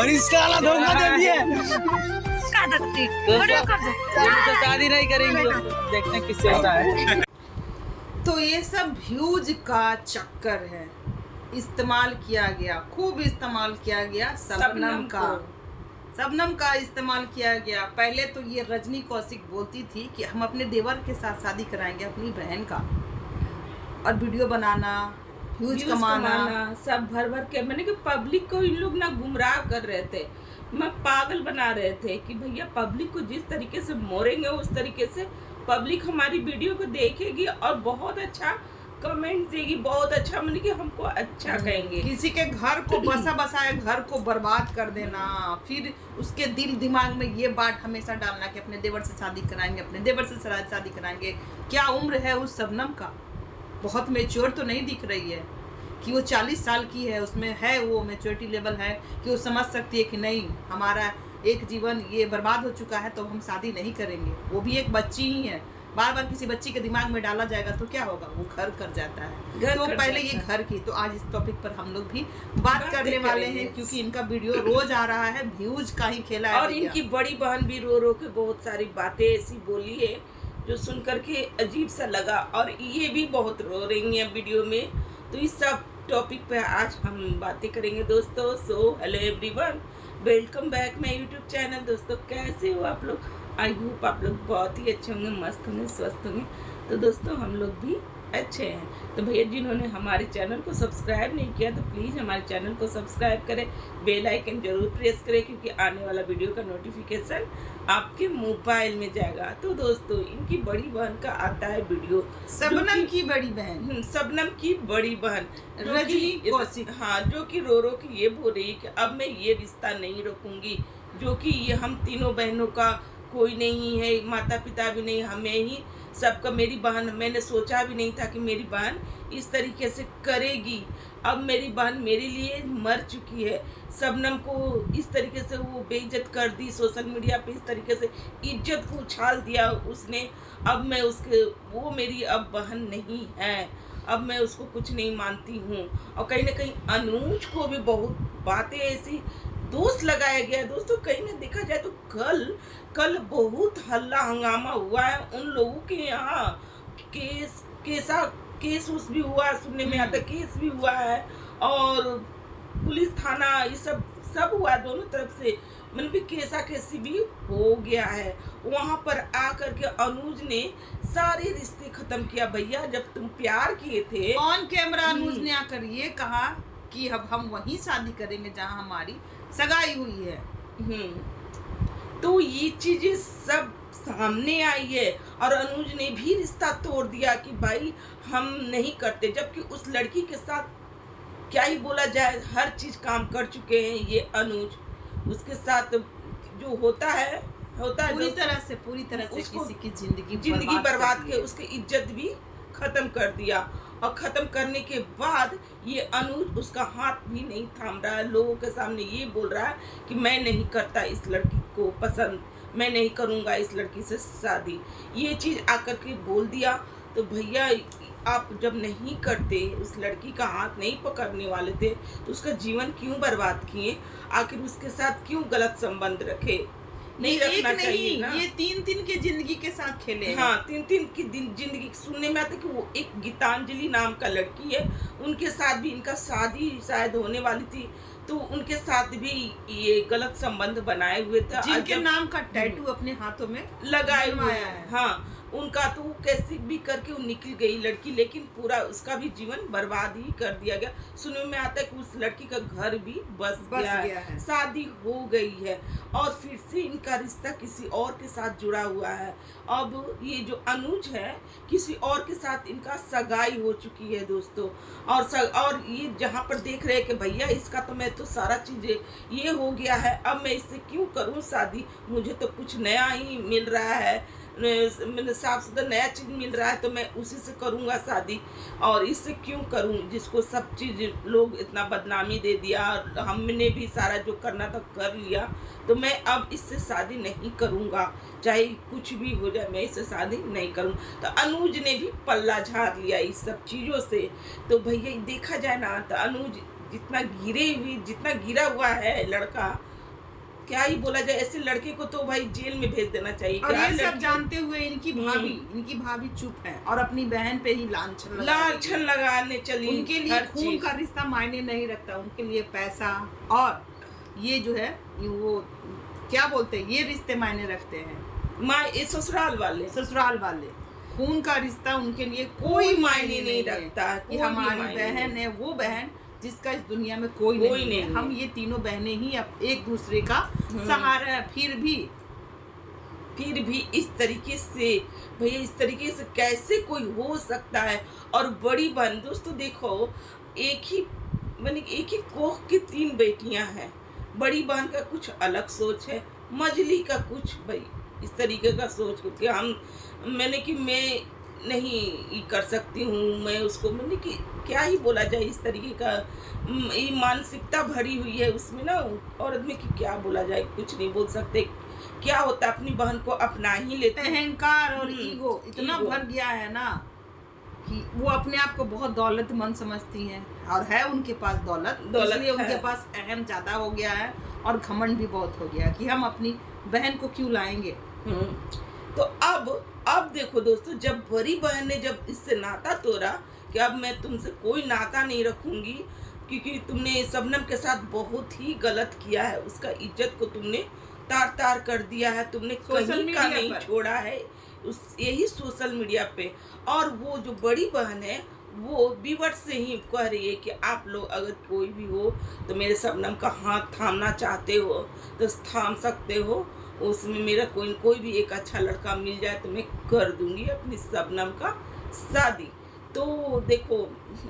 और इसका वाला धोखा दे दिया। तो शादी नहीं करेंगे, देखते हैं किससे होता है। तो ये सब व्यूज का चक्कर है, इस्तेमाल किया गया, खूब इस्तेमाल किया गया शबनम का इस्तेमाल किया गया। पहले तो ये रजनी कौशिक बोलती थी कि हम अपने देवर के साथ शादी कराएंगे अपनी बहन का, और वीडियो बनाना, व्यूज कमाना, सब भर भर के, मैंने कि पब्लिक को इन लोग ना गुमराह कर रहे थे, मैं पागल बना रहे थे कि भैया पब्लिक को जिस तरीके से मोड़ेंगे उस तरीके से पब्लिक हमारी वीडियो को देखेगी और बहुत अच्छा कमेंट देगी, बहुत अच्छा, मतलब कि हमको अच्छा कहेंगे। किसी के घर को बसा बसाया घर को बर्बाद कर देना, फिर उसके दिल दिमाग में ये बात हमेशा डालना कि अपने देवर से शादी कराएंगे, अपने देवर से शादी कराएंगे। क्या उम्र है उस शबनम का? बहुत मेच्योर तो नहीं दिख रही है कि वो 40 साल की है, उसमें है वो मेच्योरिटी लेवल है कि वो समझ सकती है कि नहीं हमारा एक जीवन ये बर्बाद हो चुका है तो हम शादी नहीं करेंगे। वो भी एक बच्ची ही है, बार बार किसी बच्ची के दिमाग में डाला जाएगा तो क्या होगा, वो घर कर जाता है। तो पहले ये घर की, तो आज इस टॉपिक पर हम लोग भी बात करने वाले हैं क्योंकि इनका वीडियो रोज आ रहा है, व्यूज का ही खेला है। और इनकी बड़ी बहन भी रो रो के बहुत सारी बातें ऐसी बोली है जो सुन करके अजीब सा लगा, और ये भी बहुत रो रही है वीडियो में। तो इस सब टॉपिक पे आज हम बातें करेंगे दोस्तों। So hello everyone, welcome back my YouTube channel. दोस्तों कैसे हो आप लोग? आई होप आप लोग बहुत ही अच्छे होंगे, मस्त होंगे, स्वस्थ होंगे। तो दोस्तों हम लोग भी अच्छे हैं। तो भैया जिन्होंने हमारे चैनल को सब्सक्राइब नहीं किया तो प्लीज़ हमारे चैनल को सब्सक्राइब करें, बेल आइकन जरूर प्रेस करें क्योंकि आने वाला वीडियो का नोटिफिकेशन आपके मोबाइल में जाएगा। तो दोस्तों इनकी बड़ी बहन का आता है वीडियो, शबनम की बड़ी बहन, शबनम की बड़ी बहन रजनी कौशिक, हाँ, जो कि रो रो के ये बोल रही है कि अब मैं ये रिश्ता नहीं रखूंगी, जो कि ये हम तीनों बहनों का कोई नहीं है, माता पिता भी नहीं, हमें ही सबका। मेरी बहन, मैंने सोचा भी नहीं था कि मेरी बहन इस तरीके से करेगी। अब मेरी बहन मेरे लिए मर चुकी है। शबनम को इस तरीके से वो बेइज्जत कर दी, सोशल मीडिया पे इस तरीके से इज्जत को उछाल दिया उसने। अब मैं उसके, वो मेरी अब बहन नहीं है, अब मैं उसको कुछ नहीं मानती हूँ। और कहीं ना कहीं अनुज को भी बहुत बातें ऐसी दोष लगाया गया। दोस्तों कहीं ना देखा जाए तो कल बहुत हल्ला हंगामा हुआ है उन लोगों के यहाँ। केस उस भी हुआ, सुनने में आता केस भी हुआ है, और पुलिस थाना ये सब हुआ दोनों तरफ से, मतलब भी केसी भी हो गया है। वहाँ पर आकर के अनुज ने सारे रिश्ते खत्म किया। भैया जब तुम प्यार किए थे ऑन कैमरा अनुज ने आकर ये कहा कि अब हम वहीं शादी करेंगे जहां हमारी सगाई हुई है। तो ये चीजें सब सामने आई है, और अनुज ने भी रिश्ता तोड़ दिया कि भाई हम नहीं करते, जबकि उस लड़की के साथ क्या ही बोला जाए, हर चीज काम कर चुके हैं ये अनुज। उसके साथ जो होता है पूरी तरह से किसी की जिंदगी बर्बाद के उसकी इज्जत भी खत्म कर दिया। और खत्म करने के बाद ये अनुज उसका हाथ भी नहीं थाम रहा है, लोगों के सामने ये बोल रहा है कि मैं नहीं करता इस लड़की को पसंद, मैं नहीं करूँगा इस लड़की से शादी। ये चीज़ आकर के बोल दिया। तो भैया आप जब नहीं करते, उस लड़की का हाथ नहीं पकड़ने वाले थे तो उसका जीवन क्यों बर्बाद किए? आखिर उसके साथ क्यों गलत संबंध रखे? नहीं रखना चाहिए ना। ये 3 की जिंदगी के साथ खेले। हाँ, 3 की जिंदगी। सुनने में आता कि वो एक गीतांजलि नाम का लड़की है, उनके साथ भी इनका शादी शायद होने वाली थी, तो उनके साथ भी ये गलत संबंध बनाए हुए थे, जिनके नाम का टैटू अपने हाथों में लगाए हुए है। हाँ, उनका तो कैसे भी करके वो निकल गई लड़की, लेकिन पूरा उसका भी जीवन बर्बाद ही कर दिया गया। सुनने में आता है कि उस लड़की का घर भी बस गया है, शादी हो गई है, और फिर से इनका रिश्ता किसी और के साथ जुड़ा हुआ है। अब ये जो अनुज है, किसी और के साथ इनका सगाई हो चुकी है दोस्तों। और ये जहाँ पर देख रहे हैं कि भैया इसका तो मैं तो सारा चीज़ें ये हो गया है, अब मैं इससे क्यों करूँ शादी, मुझे तो कुछ नया ही मिल रहा है, मैंने साफ सुथरा नया चीज़ मिल रहा है, तो मैं उसी से करूँगा शादी, और इससे क्यों करूँ जिसको सब चीज़ लोग इतना बदनामी दे दिया, हमने भी सारा जो करना था कर लिया, तो मैं अब इससे शादी नहीं करूँगा, चाहे कुछ भी हो जाए मैं इससे शादी नहीं करूँ। तो अनुज ने भी पल्ला झाड़ लिया इस सब चीज़ों से। तो भैया देखा जाए ना तो अनुज जितना गिरा हुआ है लड़का, क्या ही बोला जाए, ऐसे लड़के को तो भाई जेल में भेज देना चाहिए। और क्या ये सब लड़की- जानते हुए इनकी भाभी चुप है और अपनी बहन पे ही लांछन लगाने चली। उनके लिए खून का रिश्ता मायने नहीं रखता, उनके लिए पैसा और ये जो है वो क्या बोलते हैं, ये रिश्ते मायने रखते हैं। ये ससुराल वाले खून का रिश्ता उनके लिए कोई मायने नहीं रखता कि हमारी बहन है वो बहन जिसका इस दुनिया में कोई नहीं है। हम ये तीनों बहनें ही अब एक दूसरे का सहारा है। फिर भी इस तरीके से भैया, इस तरीके से कैसे कोई हो सकता है। और बड़ी बहन दोस्तों देखो, एक ही कोख की 3 बेटियां हैं। बड़ी बहन का कुछ अलग सोच है, मजली का कुछ भाई इस तरीके का सोच, क्योंकि मैं नहीं कर सकती हूँ, मैं उसको कि क्या ही बोला जाए, इस तरीके का ये मानसिकता भरी हुई है उसमें ना औरत में, कि क्या बोला जाए, कुछ नहीं बोल सकते। क्या होता है, अपनी बहन को अपना ही लेते हैं। अहंकार और ईगो इतना भर गया है ना कि वो अपने आप को बहुत दौलतमंद समझती हैं और है उनके पास दौलत इसलिए उनके पास अहम ज्यादा हो गया है और घमंड भी बहुत हो गया कि हम अपनी बहन को क्यों लाएंगे। तो अब देखो दोस्तों, जब बड़ी बहन ने जब इससे नाता तोड़ा कि अब मैं तुमसे कोई नाता नहीं रखूंगी क्योंकि तुमने शबनम के साथ बहुत ही गलत किया है, उसका इज्जत को तुमने तार कर दिया है, तुमने कहीं का नहीं छोड़ा है, यही सोशल मीडिया पे। और वो जो बड़ी बहन है वो व्यूअर्स से ही कह रही है कि आप लोग अगर कोई भी हो तो मेरे शबनम का हाथ थामना चाहते हो तो थाम सकते हो, उसमें मेरा कोई भी एक अच्छा लड़का मिल जाए तो मैं कर दूंगी अपनी शबनम का शादी। तो देखो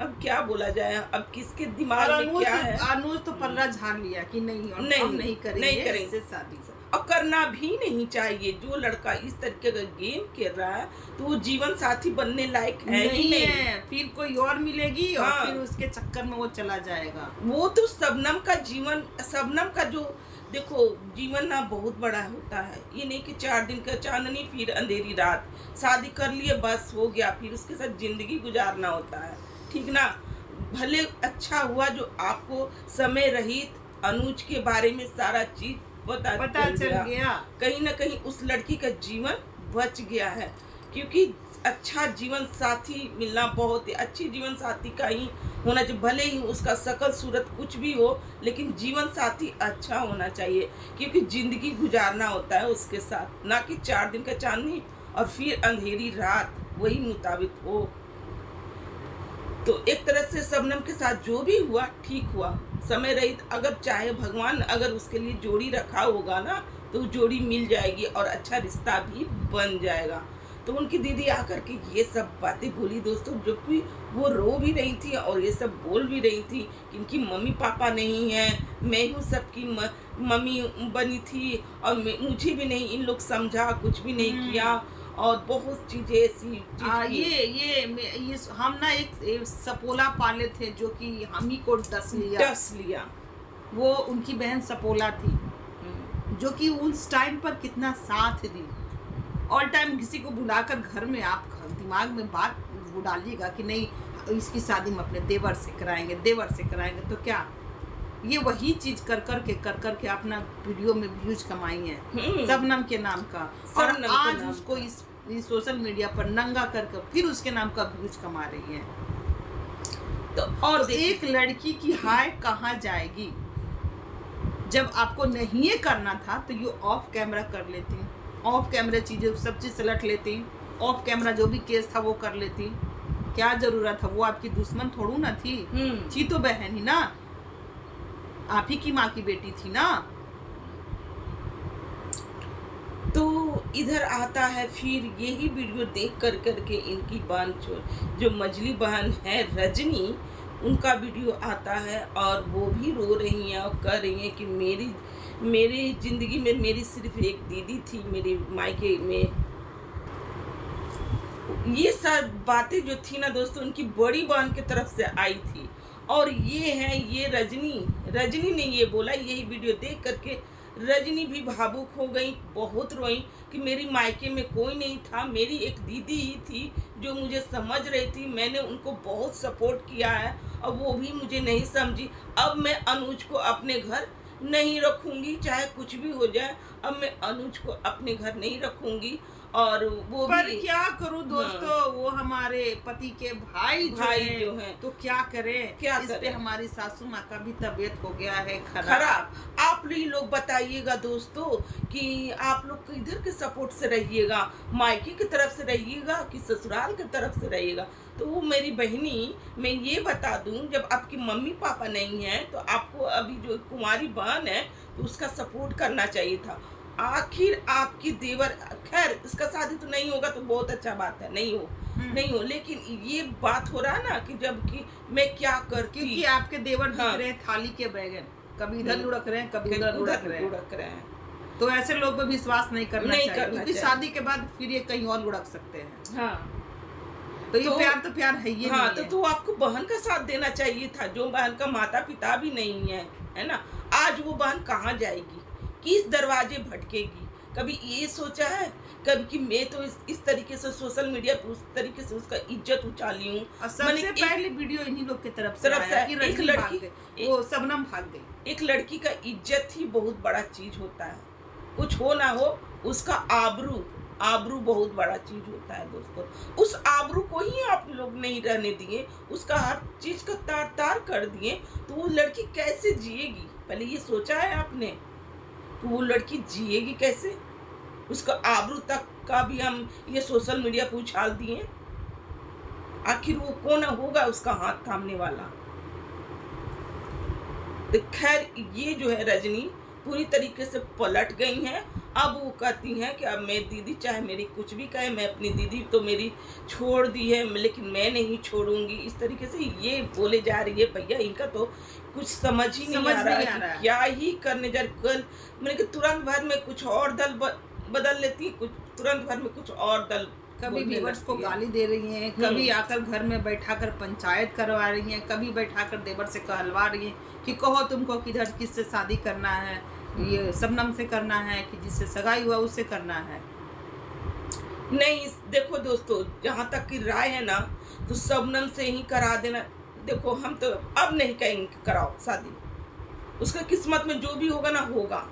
अब क्या बोला जाए, अब किसके दिमाग में क्या है। अनुज तो पल्ला झाड़ लिया कि नहीं करेंगे शादी से, और करना भी नहीं चाहिए। जो लड़का इस तरीके का गेम खेल रहा है तो वो जीवन साथी बनने लायक है ही नहीं है। फिर कोई और मिलेगी और फिर उसके चक्कर में वो चला जाएगा। वो तो शबनम का जो देखो जीवन ना बहुत बड़ा होता है। ये नहीं कि 4 दिन का चांदनी फिर अंधेरी रात, शादी कर लिए बस हो गया, फिर उसके साथ जिंदगी गुजारना होता है, ठीक ना। भले अच्छा हुआ जो आपको समय रहित अनुज के बारे में सारा चीज पता चल गया। कहीं ना कहीं उस लड़की का जीवन बच गया है, क्योंकि अच्छा जीवन साथी मिलना बहुत ही अच्छी जीवन साथी का ही होना चाहिए। भले ही उसका शकल सूरत कुछ भी हो, लेकिन जीवन साथी अच्छा होना चाहिए, क्योंकि जिंदगी गुजारना होता है उसके साथ, ना कि 4 दिन का चांदनी और फिर अंधेरी रात वही मुताबिक हो। तो एक तरह से शबनम के साथ जो भी हुआ ठीक हुआ, समय रहित अगर चाहे भगवान अगर उसके लिए जोड़ी रखा होगा ना तो जोड़ी मिल जाएगी और अच्छा रिश्ता भी बन जाएगा। तो उनकी दीदी आकर के ये सब बातें बोली दोस्तों, जो कि वो रो भी रही थी और ये सब बोल भी रही थी कि इनकी मम्मी पापा नहीं है, मैं हूँ सबकी मम्मी बनी थी और मुझे भी नहीं इन लोग समझा, कुछ भी नहीं किया और बहुत चीजें ऐसी ये हम ना एक सपोला पाले थे जो कि हम ही को डस लिया। वो उनकी बहन सपोला थी जो कि उस टाइम पर कितना साथ दी। ऑल टाइम किसी को बुलाकर घर में आप दिमाग में बात वो डालिएगा कि नहीं इसकी शादी हम अपने देवर से कराएंगे, तो क्या ये वही चीज कर के अपना वीडियो में व्यूज कमाई है शबनम के नाम का, और आज उसको इस सोशल मीडिया पर नंगा करके फिर उसके नाम का व्यूज कमा रही है। तो और एक लड़की की हाय कहाँ जाएगी। जब आपको नहीं करना था तो ये ऑफ कैमरा कर लेती, ऑफ कैमरा चीजें सब चीज सलट लेती, ऑफ कैमरा जो भी केस था वो कर लेती। क्या जरूरत था, वो आपकी दुश्मन थोड़ू ना थी तो बहन ही ना, आप ही की माँ की बेटी थी ना। तो इधर आता है फिर यही वीडियो देख करके इनकी बहन जो मजली बहन है रजनी, उनका वीडियो आता है और वो भी रो रही हैं और कह रही हैं कि मेरी जिंदगी में मेरी सिर्फ एक दीदी थी मेरी मायके में। ये सब बातें जो थी ना दोस्तों उनकी बड़ी बहन की तरफ से आई थी, और ये रजनी ने ये बोला। यही वीडियो देख करके रजनी भी भावुक हो गई, बहुत रोई कि मेरी मायके में कोई नहीं था, मेरी एक दीदी ही थी जो मुझे समझ रही थी, मैंने उनको बहुत सपोर्ट किया है और वो भी मुझे नहीं समझी। अब मैं अनुज को अपने घर नहीं रखूंगी, चाहे कुछ भी हो जाए। अब मैं अनुज को अपने घर नहीं रखूंगी। और वो पर भी क्या करूं दोस्तों, वो हमारे पति के भाई जो हैं, तो क्या करें, क्या इस पे करें? हमारी सासू माँ का भी तबीयत हो गया है खराब। आप लोग बताइएगा दोस्तों कि आप लोग किधर के सपोर्ट से रहिएगा, मायके की तरफ से रहिएगा कि ससुराल की तरफ से रहिएगा। तो वो मेरी बहनी, मैं ये बता दूं, जब आपकी मम्मी पापा नहीं है तो आपको अभी जो कुंवारी बहन है तो उसका सपोर्ट करना चाहिए था। आखिर आपकी देवर, खैर इसका शादी तो नहीं होगा तो बहुत अच्छा बात है, नहीं हो, लेकिन ये बात हो रहा है ना कि जब कि मैं क्या करती, क्योंकि आपके देवर दिख रहे हैं थाली के बैगन, कभी इधर लुढ़क रहे हैं, कभी उधर लुढ़क रहे हैं। तो ऐसे लोग पे विश्वास नहीं करना चाहिए, क्योंकि शादी के बाद फिर ये कहीं और लुढ़क सकते हैं। हाँ, तो ये प्यार तो प्यार है ये। हाँ, तो आपको बहन का साथ देना चाहिए था, जो बहन का माता पिता भी नहीं है ना। आज वो बहन कहाँ जाएगी, किस दरवाजे भटकेगी? कभी ये सोचा है कभी कि मैं तो इस तरीके से सोशल मीडिया पर उस तरीके से उसका इज्जत उछाली हूँ। सबसे पहले वीडियो इन्हीं लोग की तरफ से एक लड़की, वो शबनम भाग गई। एक लड़की का इज्जत ही बहुत बड़ा चीज होता है, कुछ हो ना हो उसका आबरू बहुत बड़ा चीज होता है दोस्तों। उस आबरू को ही आप लोग नहीं रहने दिए, उसका हर चीज का तार कर दिए, तो वो लड़की कैसे जिएगी? पहले ये सोचा है आपने कि वो लड़की जिएगी कैसे? उसका आबरू तक का भी हम ये सोशल मीडिया पे उछाल दिए। आखिर वो कौन होगा उसका हाथ थामने वाला? तो खैर ये जो है रजनी पूरी तरीके से पलट गई हैं। अब वो कहती हैं कि अब मैं दीदी चाहे मेरी कुछ भी कहे, मैं अपनी दीदी तो मेरी छोड़ दी है लेकिन मैं नहीं छोड़ूंगी। इस तरीके से ये बोले जा रही है। भैया इनका तो कुछ समझ ही नहीं आ रहा है क्या ही करने जा रही। कल मैंने कि तुरंत भर में कुछ और दल बदल लेती, कुछ तुरंत भर में कुछ और दल, कभी व्यूअर्स को गाली दे रही हैं, कभी आकर घर में बैठाकर पंचायत करवा रही हैं, कभी बैठाकर देवर से कहलवा रही हैं कि कहो तुमको किधर किससे शादी करना है, ये शबनम से करना है कि जिससे सगाई हुआ उससे करना है। नहीं देखो दोस्तों, जहाँ तक की राय है ना तो शबनम से ही करा देना। देखो हम तो अब नहीं कहेंगे कराओ शादी, उसका किस्मत में जो भी होगा ना होगा।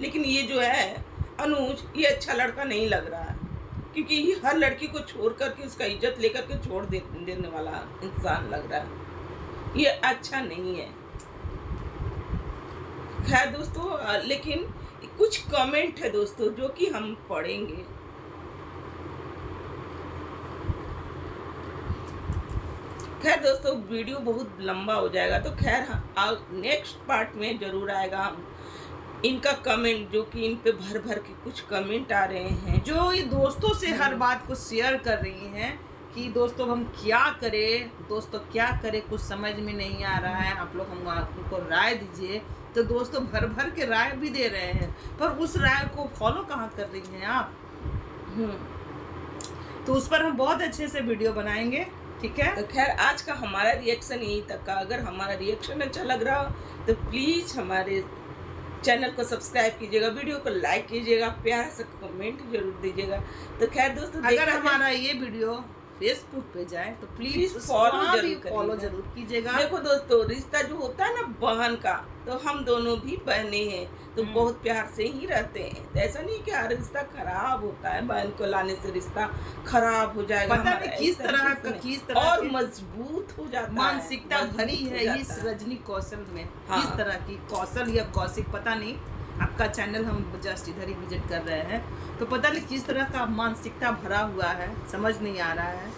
लेकिन ये जो है अनुज, ये अच्छा लड़का नहीं लग रहा है, क्योंकि ये हर लड़की को छोड़ करके उसका इज्जत लेकर के छोड़ देने वाला इंसान लग रहा है। ये अच्छा नहीं है। खैर दोस्तों, लेकिन कुछ कमेंट है दोस्तों जो कि हम पढ़ेंगे। खैर दोस्तों, वीडियो बहुत लंबा हो जाएगा, तो खैर नेक्स्ट पार्ट में जरूर आएगा हम इनका कमेंट, जो कि इन पे भर भर के कुछ कमेंट आ रहे हैं, जो ये दोस्तों से हर बात को शेयर कर रही हैं कि दोस्तों हम क्या करें, दोस्तों क्या करें, कुछ समझ में नहीं आ रहा है, आप लोग हमको राय दीजिए। तो दोस्तों भर भर के राय भी दे रहे हैं, पर उस राय को फॉलो कहाँ कर रही हैं आप? तो उस पर हम बहुत अच्छे से वीडियो बनाएंगे, ठीक है। तो खैर आज का हमारा रिएक्शन यही तक का। अगर हमारा रिएक्शन अच्छा लग रहा हो तो प्लीज़ हमारे चैनल को सब्सक्राइब कीजिएगा, वीडियो को लाइक कीजिएगा, प्यार से कमेंट जरूर दीजिएगा। तो खैर दोस्तों, अगर हमारा ये वीडियो फेसबुक पे जाए तो प्लीज फॉलो जरूर कीजिएगा। देखो दोस्तों, रिश्ता जो होता है ना बहन का, तो हम दोनों भी बहने हैं, तो बहुत प्यार से ही रहते हैं। तो ऐसा नहीं कि हर रिश्ता खराब होता है, बहन को लाने से रिश्ता खराब हो जाएगा। पता नहीं किस तरह और मजबूत हो जाता है, मानसिकता भरी है इस रजनी कौशल में। किस तरह की कौशल या कौशिक पता नहीं, आपका चैनल हम जस्ट इधर ही विजिट कर रहे हैं, तो पता नहीं किस तरह का मानसिकता भरा हुआ है, समझ नहीं आ रहा है।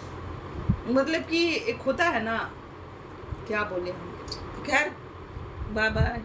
मतलब कि एक होता है ना, क्या बोले हम। खैर बाय बाय।